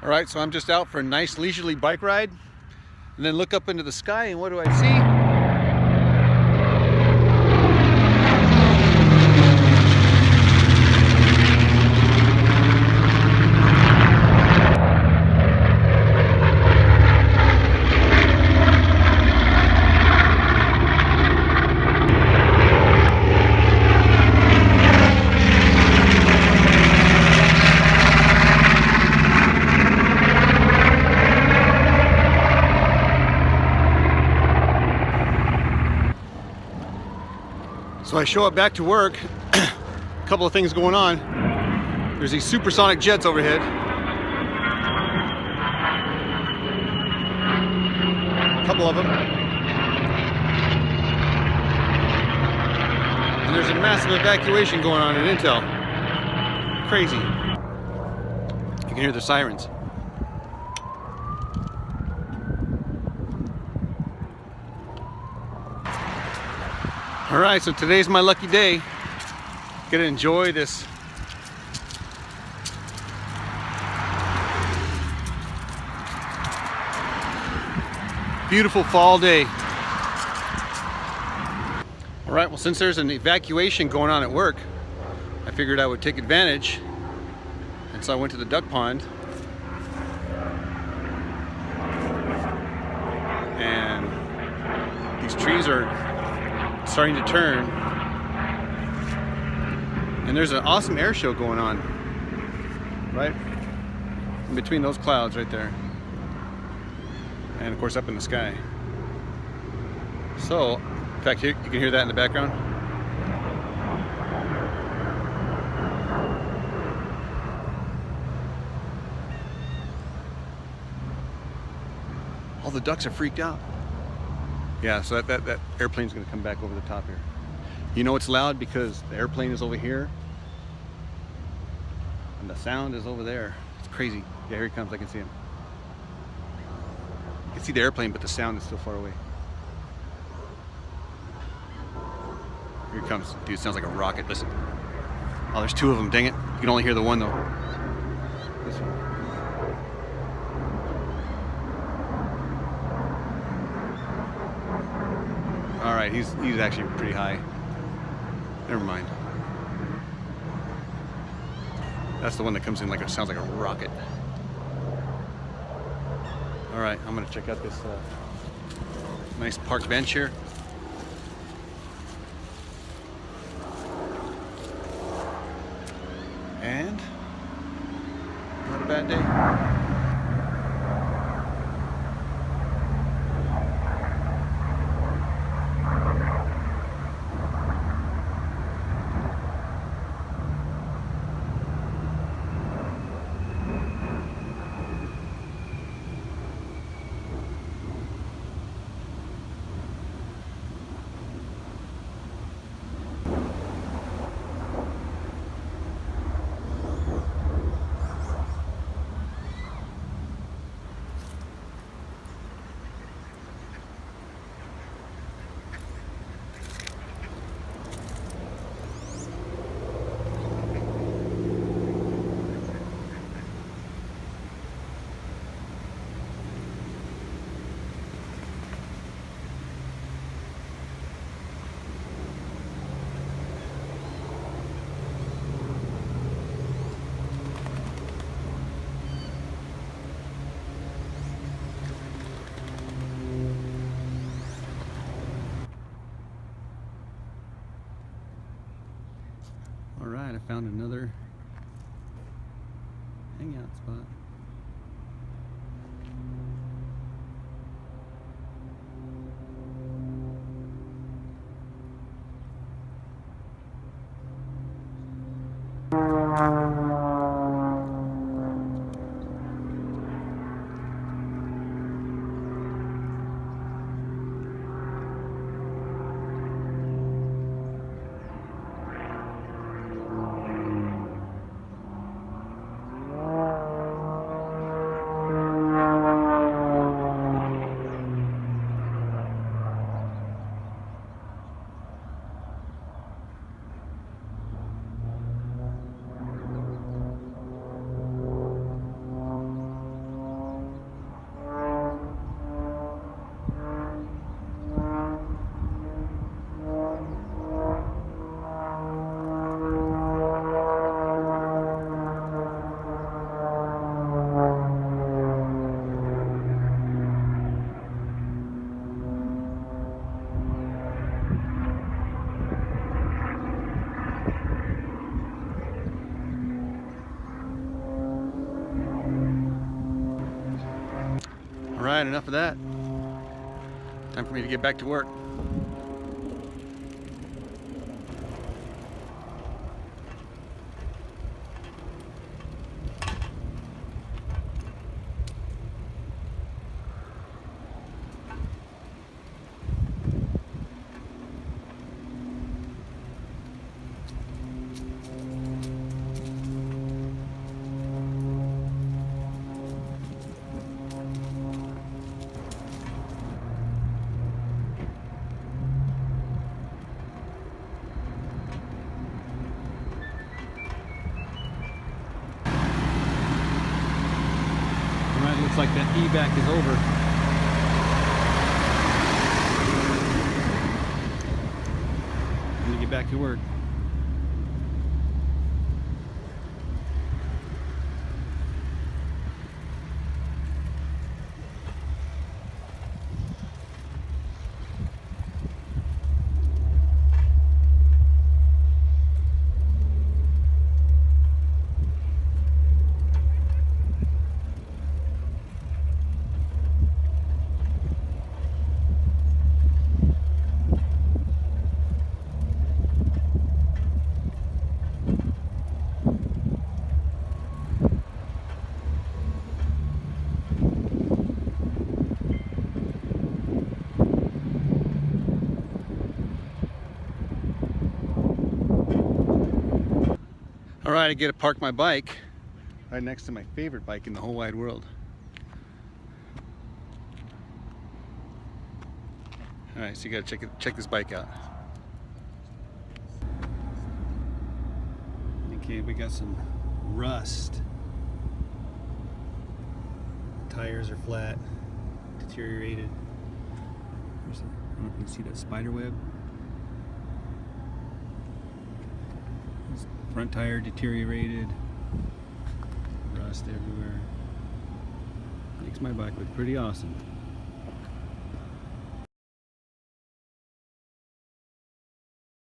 All right, so I'm just out for a nice leisurely bike ride, and then look up into the sky, and what do I see? So I show up back to work, a couple of things going on. There's these supersonic jets overhead. A couple of them. And there's a massive evacuation going on at Intel. Crazy. You can hear the sirens. All right, so today's my lucky day. Gonna enjoy this beautiful fall day. All right, well, since there's an evacuation going on at work, I figured I would take advantage. And so I went to the duck pond. And these trees are starting to turn, and there's an awesome air show going on right in between those clouds right there, and of course up in the sky. So in fact, here you can hear that in the background. All the ducks are freaked out. Yeah, so that airplane's gonna come back over the top here. You know it's loud because the airplane is over here and the sound is over there. It's crazy. Yeah, here he comes, I can see him. You can see the airplane, but the sound is still far away. Here he comes. Dude, it sounds like a rocket, listen. Oh, there's two of them, dang it. You can only hear the one though. This one. All right, he's actually pretty high. Never mind. That's the one that comes in like it sounds like a rocket. All right, I'm gonna check out this nice park bench here. And not a bad day. All right, I found another hangout spot. All right, enough of that. Time for me to get back to work. Alright, looks like that evac is over. I'm gonna get back to work. All right, I get to park my bike right next to my favorite bike in the whole wide world. All right, so you gotta check this bike out. Okay, we got some rust. Tires are flat, deteriorated. I don't know if you can see that spider web. Front tire deteriorated, rust everywhere. Makes my bike look pretty awesome.